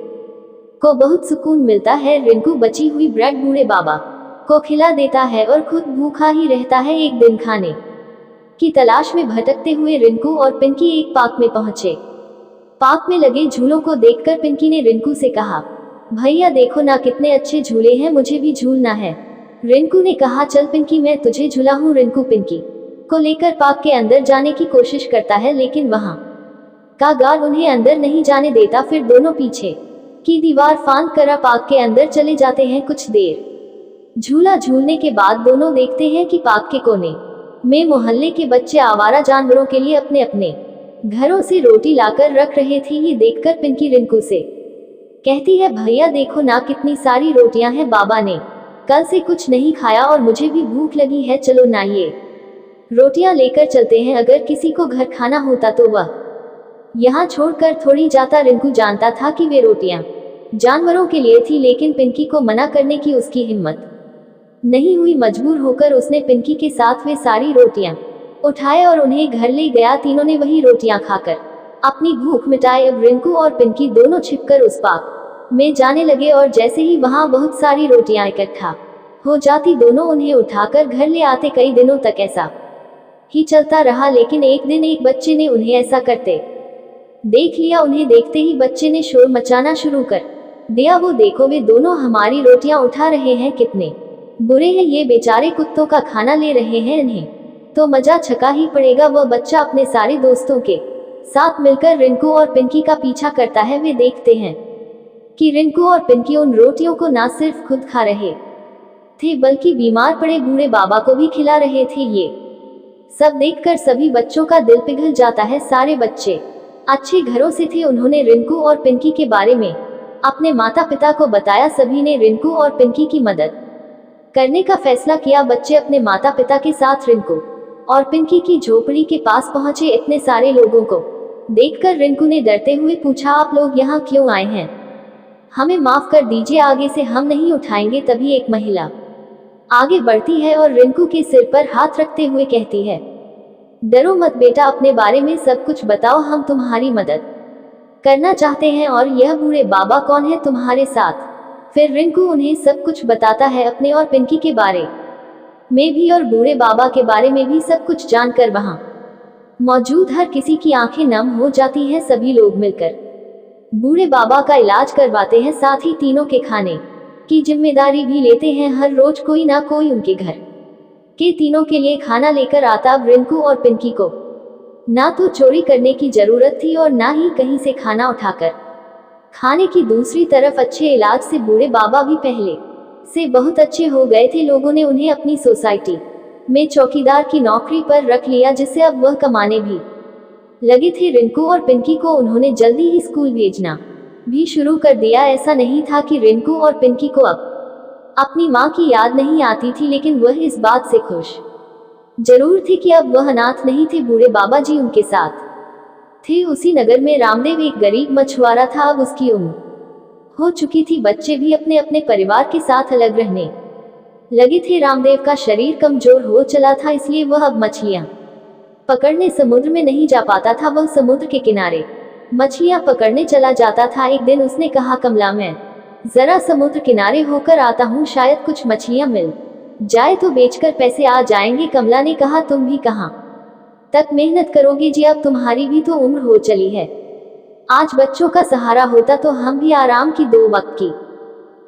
को बहुत सुकून मिलता है। रिंकू बची हुई ब्रेड बूढ़े बाबा को खिला देता है और खुद भूखा ही रहता है। एक दिन खाने की तलाश में भटकते हुए रिंकू और पिंकी एक पार्क में पहुंचे। पार्क में लगे झूलों को देखकर पिंकी ने रिंकू से कहा, भैया देखो ना कितने अच्छे झूले हैं, मुझे भी झूलना है। रिंकू ने कहा, चल पिंकी मैं तुझे झुलाऊं। रिंकू पिंकी को लेकर पार्क के अंदर जाने की कोशिश करता है, लेकिन वहां का गार्ड उन्हें अंदर नहीं जाने देता। फिर दोनों पीछे की दीवार फांद कर पार्क के अंदर चले जाते हैं। कुछ देर झूला झूलने के बाद दोनों देखते हैं कि पार्क के कोने में मोहल्ले के बच्चे आवारा जानवरों के लिए अपने अपने घरों से रोटी लाकर रख रहे थे। ये देखकर पिंकी रिंकू से कहती है, भैया देखो ना कितनी सारी रोटियां हैं, बाबा ने कल से कुछ नहीं खाया और मुझे भी भूख लगी है, चलो ना ये रोटियां लेकर चलते हैं। अगर किसी को घर खाना होता तो वह यहाँ छोड़कर थोड़ी जाता। रिंकू जानता था कि वे रोटियां जानवरों के लिए थी, लेकिन पिंकी को मना करने की उसकी हिम्मत नहीं हुई। मजबूर होकर उसने पिंकी के साथ वे सारी रोटियां उठाए और उन्हें घर ले गया। तीनों ने वही रोटियां खाकर अपनी भूख मिटाई। अब रिंकू और पिंकी दोनों छिपकर उस पार्क में जाने लगे और जैसे ही वहां बहुत सारी रोटियां इकट्ठा हो जाती, दोनों उन्हें उठाकर घर ले आते। कई दिनों तक ऐसा ही चलता रहा, लेकिन एक दिन एक बच्चे ने उन्हें ऐसा करते देख लिया। उन्हें देखते ही बच्चे ने शोर मचाना शुरू कर दिया, वो देखो वे दोनों हमारी रोटियां उठा रहे हैं, कितने बुरे हैं ये, बेचारे कुत्तों का खाना ले रहे हैं, इन्हें तो मजा छका ही पड़ेगा। वह बच्चा अपने सारे दोस्तों के साथ मिलकर रिंकू और पिंकी का पीछा करता है। वे देखते हैं कि रिंकू और पिंकी उन रोटियों को न सिर्फ खुद खा रहे थे, बल्कि बीमार पड़े बूढ़े बाबा को भी खिला रहे थे। ये सब देखकर सभी बच्चों का दिल पिघल जाता है। सारे बच्चे अच्छे घरों से थे। उन्होंने रिंकू और पिंकी के बारे में अपने माता पिता को बताया। सभी ने रिंकू और पिंकी की मदद करने का फैसला किया। बच्चे अपने माता पिता के साथ रिंकू और पिंकी की झोपड़ी के पास पहुंचे। इतने सारे लोगों को देखकर रिंकू ने डरते हुए पूछा, आप लोग यहाँ क्यों आए हैं? हमें माफ कर दीजिए, आगे से हम नहीं उठाएंगे। तभी एक महिला आगे बढ़ती है और रिंकू के सिर पर हाथ रखते हुए कहती है, डरो मत बेटा, अपने बारे में सब कुछ बताओ, हम तुम्हारी मदद करना चाहते हैं। और यह बूढ़े बाबा कौन है तुम्हारे साथ? फिर रिंकू उन्हें सब कुछ बताता है, अपने और पिंकी के बारे में भी और बूढ़े बाबा के बारे में भी सब कुछ जानकर वहां मौजूद हर किसी की आंखें नम हो जाती हैं। सभी लोग मिलकर बूढ़े बाबा का इलाज करवाते हैं, साथ ही तीनों के खाने की जिम्मेदारी भी लेते हैं। हर रोज कोई ना कोई उनके घर के तीनों के लिए खाना लेकर आता। अब रिंकू और पिंकी को ना तो चोरी करने की जरूरत थी और ना ही कहीं से खाना उठाकर खाने की। दूसरी तरफ अच्छे इलाज से बूढ़े बाबा भी पहले से बहुत अच्छे हो गए थे। लोगों ने उन्हें अपनी सोसाइटी में चौकीदार की नौकरी पर रख लिया, जिससे अब वह कमाने भी लगे थे रिंकू और पिंकी को उन्होंने जल्दी ही स्कूल भेजना भी शुरू कर दिया। ऐसा नहीं था कि रिंकू और पिंकी को अब अपनी माँ की याद नहीं आती थी, लेकिन वह इस बात से खुश जरूर थे कि अब वह अनाथ नहीं थे। बूढ़े बाबा जी उनके साथ थे। उसी नगर में रामदेव एक गरीब मछुआरा था। अब उसकी उम्र हो चुकी थी, बच्चे भी अपने अपने परिवार के साथ अलग रहने लगे थे। रामदेव का शरीर कमजोर हो चला था, इसलिए वह अब मछलियां पकड़ने समुद्र में नहीं जा पाता था। वह समुद्र के किनारे मछलियां पकड़ने चला जाता था। एक दिन उसने कहा, कमला मैं जरा समुद्र किनारे होकर आता हूँ, शायद कुछ मछलियां मिल जाए तो बेचकर पैसे आ जाएंगे। कमला ने कहा, तुम भी कहाँ तक मेहनत करोगे जी, अब तुम्हारी भी तो उम्र हो चली है। आज बच्चों का सहारा होता तो हम भी आराम की 2 वक्त की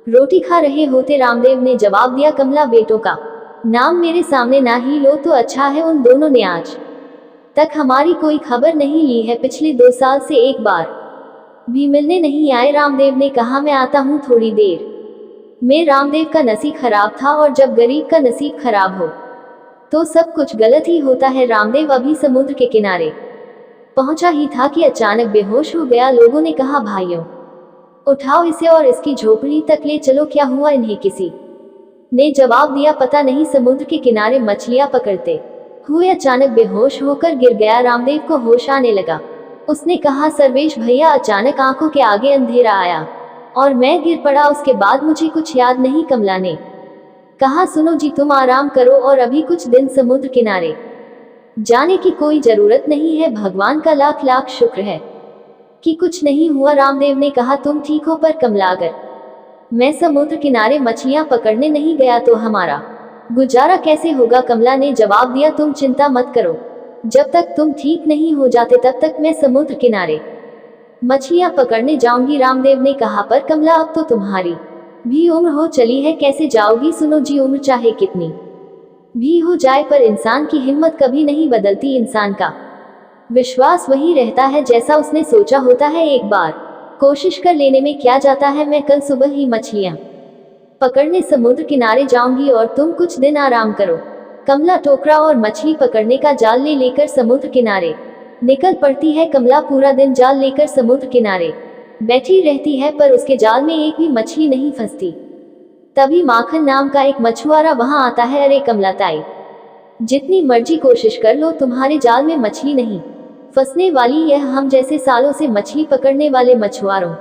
रोटी खा रहे होते। रामदेव ने जवाब दिया, कमला बेटों का नाम मेरे सामने ना ही लो तो अच्छा है। उन दोनों ने आज तक हमारी कोई खबर नहीं ली है। पिछले 2 साल से एक बार भी मिलने नहीं आए। रामदेव ने कहा, मैं आता हूँ थोड़ी देर में। रामदेव का नसीब खराब था, और जब गरीब का नसीब खराब हो तो सब कुछ गलत ही होता है। रामदेव अभी समुद्र के किनारे पहुंचा ही था कि अचानक बेहोश हो गया। लोगों ने कहा, भाइयों उठाओ इसे और इसकी झोपड़ी तक ले चलो। क्या हुआ इन्हें? किसी ने जवाब दिया, पता नहीं। समुद्र के किनारे मछलियां पकड़ते हुए अचानक बेहोश होकर गिर गया। रामदेव को होश आने लगा। उसने कहा, सर्वेश भैया, अचानक आंखों के आगे अंधेरा आया और मैं गिर पड़ा। उसके बाद मुझे कुछ याद नहीं। कमला ने कहा, सुनो जी, तुम आराम करो और अभी कुछ दिन समुद्र किनारे जाने की कोई जरूरत नहीं है। भगवान का लाख लाख शुक्र है कि कुछ नहीं हुआ। रामदेव ने कहा, तुम ठीक हो, पर कमला अगर मैं समुद्र किनारे मछलियां पकड़ने नहीं गया तो हमारा गुजारा कैसे होगा? कमला ने जवाब दिया, तुम चिंता मत करो, जब तक तुम ठीक नहीं हो जाते तब तक मैं समुद्र किनारे मछलियां पकड़ने जाऊंगी। रामदेव ने कहा, पर कमला अब तो तुम्हारी भी उम्र हो चली है, कैसे जाओगी? सुनो जी, उम्र चाहे कितनी भी हो जाए पर इंसान की हिम्मत कभी नहीं बदलती। इंसान का विश्वास वही रहता है जैसा उसने सोचा होता है। एक बार कोशिश कर लेने में क्या जाता है। मैं कल सुबह ही मछलियां पकड़ने समुद्र किनारे जाऊंगी और तुम कुछ दिन आराम करो। कमला टोकरा और मछली पकड़ने का जाल ले लेकर समुद्र किनारे निकल पड़ती है। कमला पूरा दिन जाल लेकर समुद्र किनारे बैठी रहती है, पर उसके जाल में एक भी मछली नहीं फंसती। तभी माखन नाम का एक मछुआरा वहां आता है। अरे कमला ताई, जितनी मर्जी कोशिश कर लो, तुम्हारे जाल में मछली नहीं फंसने वाली। यह हम जैसे सालों से मछली पकड़ने वाले मछुआरों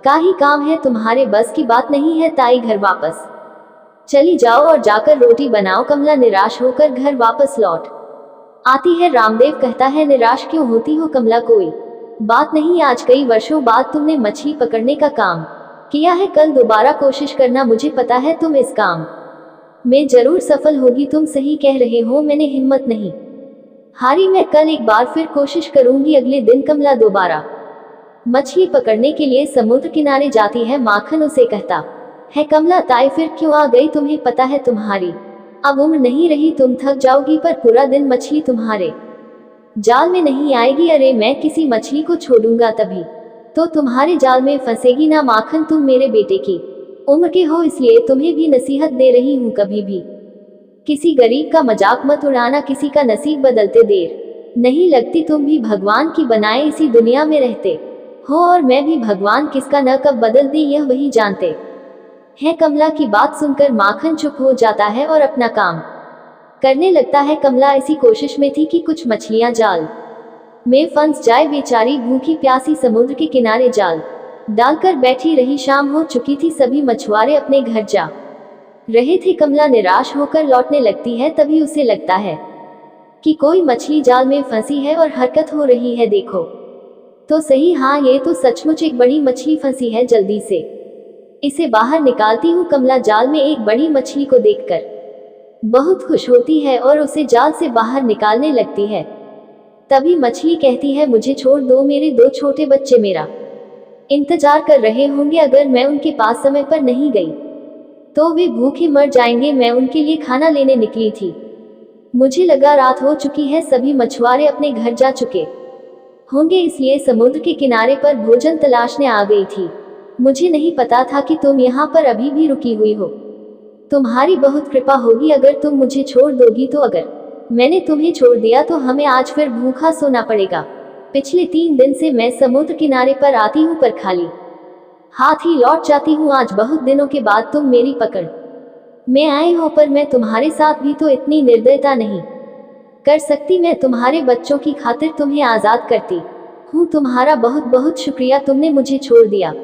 का ही काम है, तुम्हारे बस की बात नहीं है। ताई, घर वापस चली जाओ और जाकर रोटी बनाओ। कमला निराश होकर घर वापस लौट आती है। रामदेव कहता है, निराश क्यों होती हो कमला? कोई बात नहीं, आज कई वर्षों बाद तुमने मछली पकड़ने का काम किया है। कल दोबारा कोशिश करना, मुझे पता है तुम इस काम में जरूर सफल होगी। तुम सही कह रहे हो, मैंने हिम्मत नहीं हारी। मैं कल एक बार फिर कोशिश करूंगी। अगले दिन कमला दोबारा मछली पकड़ने के लिए समुद्र किनारे जाती है। माखन उसे कहता है, कमला ताई, फिर क्यों आ गई? तुम्हें पता है तुम्हारी अब उम्र नहीं रही, तुम थक जाओगी, पर पूरा दिन मछली तुम्हारे जाल में नहीं आएगी। अरे मैं किसी मछली को छोड़ूंगा तभी तो तुम्हारे जाल में फंसेगी ना। माखन, तुम मेरे बेटे की उम्र के हो, इसलिए तुम्हें भी नसीहत दे रही हूँ, कभी भी किसी गरीब का मजाक मत उड़ाना। किसी का नसीब बदलते देर नहीं लगती। तुम भी भगवान की बनाए इसी दुनिया में रहते हो, और मैं भी भगवान किसका न कब बदल दे यह वही जानते हैं। कमला की बात सुनकर माखन चुप हो जाता है और अपना काम करने लगता है। कमला इसी कोशिश में थी कि कुछ मछलियां जाल में फंस जाए। बेचारी भूखी प्यासी समुद्र के किनारे जाल डालकर बैठी रही। शाम हो चुकी थी, सभी मछुआरे अपने घर जा रहे थे। कमला निराश होकर लौटने लगती है। तभी उसे लगता है कि कोई मछली जाल में फंसी है और हरकत हो रही है। देखो तो सही, हाँ ये तो सचमुच एक बड़ी मछली फंसी है, जल्दी से इसे बाहर निकालती हूँ। कमला जाल में एक बड़ी मछली को देखकर बहुत खुश होती है और उसे जाल से बाहर निकालने लगती है। तभी मछली कहती है, मुझे छोड़ दो, मेरे 2 छोटे बच्चे मेरा इंतजार कर रहे होंगे। अगर मैं उनके पास समय पर नहीं गई तो वे भूखे मर जाएंगे। मैं उनके लिए खाना लेने निकली थी, मुझे लगा रात हो चुकी है। सभी मछुआरे अपने घर जा चुके होंगे, इसलिए समुद्र के किनारे पर भोजन तलाशने आ गई थी। मुझे नहीं पता था कि तुम यहाँ पर अभी भी रुकी हुई हो। तुम्हारी बहुत कृपा होगी अगर तुम मुझे छोड़ दोगी तो। अगर मैंने तुम्हें छोड़ दिया तो हमें आज फिर भूखा सोना पड़ेगा। पिछले 3 दिन से मैं समुद्र किनारे पर आती हूँ पर खाली हाथ ही लौट जाती हूँ। आज बहुत दिनों के बाद तुम मेरी पकड़ में आए हो, पर मैं तुम्हारे साथ भी तो इतनी निर्दयता नहीं कर सकती। मैं तुम्हारे बच्चों की खातिर तुम्हें आज़ाद करती हूँ। तुम्हारा बहुत बहुत शुक्रिया, तुमने मुझे छोड़ दिया।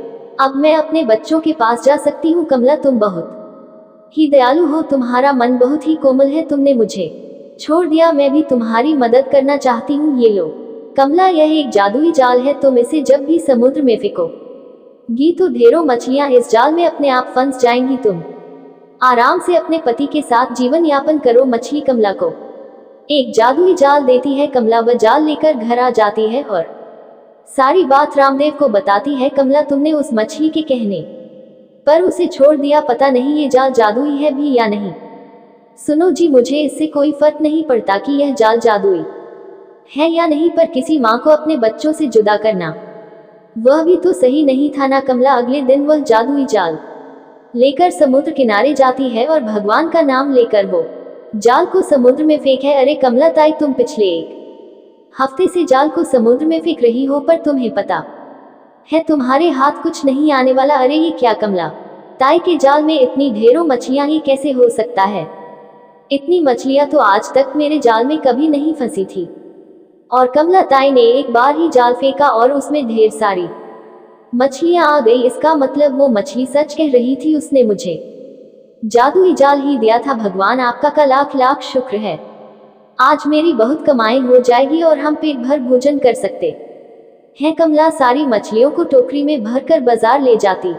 अब मैं अपने बच्चों के पास जा सकती हूँ। कमला, तुम बहुत ही दयालु हो, तुम्हारा मन बहुत ही कोमल है। तुमने मुझे छोड़ दिया, मैं भी तुम्हारी मदद करना चाहती हूँ। ये लो कमला, यह एक जादुई जाल है। तुम इसे जब भी समुद्र में फेंकोगी तो ढेरों मछलियाँ इस जाल में अपने आप फंस जाएंगी। तुम आराम से अपने पति के साथ जीवन यापन करो। मछली कमला को एक जादुई जाल देती है। कमला वह जाल लेकर घर आ जाती है और सारी बात रामदेव को बताती है। कमला, तुमने उस मछली के कहने पर उसे छोड़ दिया। पता नहीं ये जाल जादुई है भी या नहीं। सुनो जी, मुझे इससे कोई फर्क नहीं पड़ता कि यह जाल जादुई है या नहीं, पर किसी माँ को अपने बच्चों से जुदा करना वह भी तो सही नहीं था ना। कमला अगले दिन वह जादुई जाल लेकर समुद्र किनारे जाती है और भगवान का नाम लेकर वो जाल को समुद्र में फेंक है। अरे कमला ताई, तुम पिछले 1 हफ्ते से जाल को समुद्र में फेंक रही हो, पर तुम्हें पता है तुम्हारे हाथ कुछ नहीं आने वाला। अरे ये क्या कमला ताई के जाल में इतनी ढेरों मछलियां, ये कैसे हो सकता है? इतनी मछलियां तो आज तक मेरे जाल में कभी नहीं फंसी थी। और कमला ताई ने एक बार ही जाल फेंका और उसमें ढेर सारी मछलियां आ गई। इसका मतलब वो मछली सच कह रही थी, उसने मुझे जादुई जाल ही दिया था। भगवान आपका का लाख लाख शुक्र है। आज मेरी बहुत कमाई हो जाएगी और हम पेट भर भोजन कर सकते हैं। कमला सारी मछलियों को टोकरी में भरकर बाजार ले जाती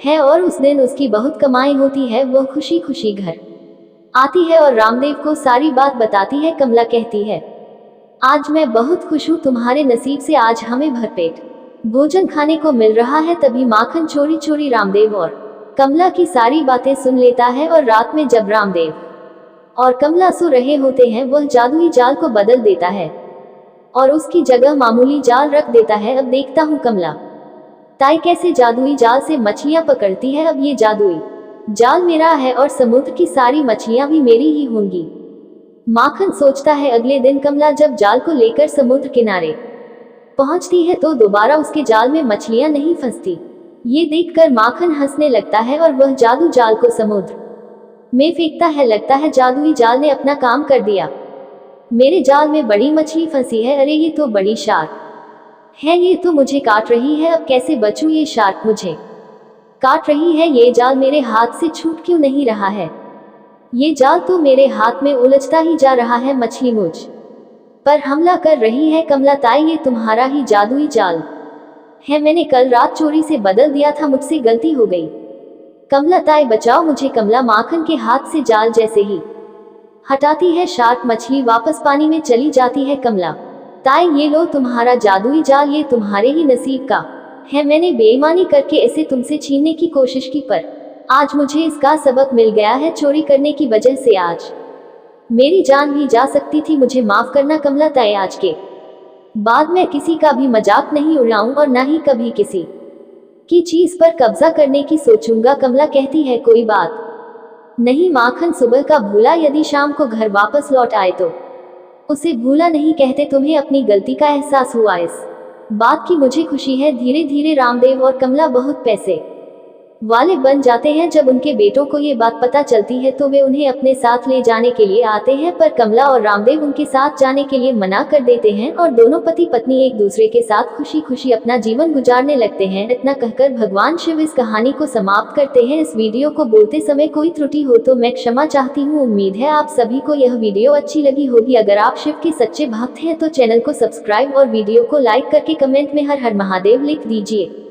है और उस दिन उसकी बहुत कमाई होती है। वह खुशी खुशी घर आती है और रामदेव को सारी बात बताती है। कमला कहती है, आज मैं बहुत खुश हूँ, तुम्हारे नसीब से आज हमें भरपेट भोजन खाने को मिल रहा है। तभी माखन चोरी चोरी रामदेव और कमला की सारी बातें सुन लेता है और रात में जब रामदेव और कमला सो रहे होते हैं, वह जादुई जाल को बदल देता है और उसकी जगह मामूली जाल रख देता है। अब देखता हूँ कमला ताई कैसे जादुई जाल से मछलियां पकड़ती है। अब ये जादुई जाल मेरा है और समुद्र की सारी मछलियां भी मेरी ही होंगी, माखन सोचता है। अगले दिन कमला जब जाल को लेकर समुद्र किनारे पहुंचती है तो दोबारा उसके जाल में मछलियां नहीं फंसती। ये देखकर माखन हंसने लगता है और वह जादू जाल को समुद्र में फेंकता है। लगता है जादुई जाल ने अपना काम कर दिया, मेरे जाल में बड़ी मछली फंसी है। अरे ये तो बड़ी शार्क है, ये तो मुझे काट रही है। अब कैसे बचूं? ये शार्क मुझे काट रही है। ये जाल मेरे हाथ से छूट क्यों नहीं रहा है? ये जाल तो मेरे हाथ में उलझता ही जा रहा है। मछली मुझ पर हमला कर रही है। कमला ताई, ये तुम्हारा ही जादुई जाल है, मैंने कल रात चोरी से बदल दिया था, मुझसे गलती हो गई। कमला ताई बचाओ मुझे। कमला माखन के हाथ से जाल जैसे ही हटाती है, शार्क मछली वापस पानी में चली जाती है। कमला ताई, ये लो तुम्हारा जादुई जाल, ये तुम्हारे ही नसीब का है। मैंने बेईमानी करके इसे तुमसे छीनने की कोशिश की, पर आज मुझे इसका सबक मिल गया है। चोरी करने की वजह से आज मेरी जान भी जा सकती थी। मुझे माफ करना कमला ताई, आज के बाद मैं किसी का भी मजाक नहीं उड़ाऊं और ना ही कभी किसी की चीज पर कब्जा करने की सोचूंगा। कमला कहती है, कोई बात नहीं माखन, सुबह का भूला यदि शाम को घर वापस लौट आए तो उसे भूला नहीं कहते। तुम्हें अपनी गलती का एहसास हुआ, इस बात की मुझे खुशी है। धीरे धीरे रामदेव और कमला बहुत पैसे वाले बन जाते हैं। जब उनके बेटों को ये बात पता चलती है तो वे उन्हें अपने साथ ले जाने के लिए आते हैं, पर कमला और रामदेव उनके साथ जाने के लिए मना कर देते हैं और दोनों पति पत्नी एक दूसरे के साथ खुशी खुशी अपना जीवन गुजारने लगते हैं। इतना कहकर भगवान शिव इस कहानी को समाप्त करते हैं। इस वीडियो को बोलते समय कोई त्रुटि हो तो मैं क्षमा चाहती हूँ। उम्मीद है आप सभी को यह वीडियो अच्छी लगी होगी। अगर आप शिव के सच्चे भक्त हैं तो चैनल को सब्सक्राइब और वीडियो को लाइक करके कमेंट में हर हर महादेव लिख दीजिए।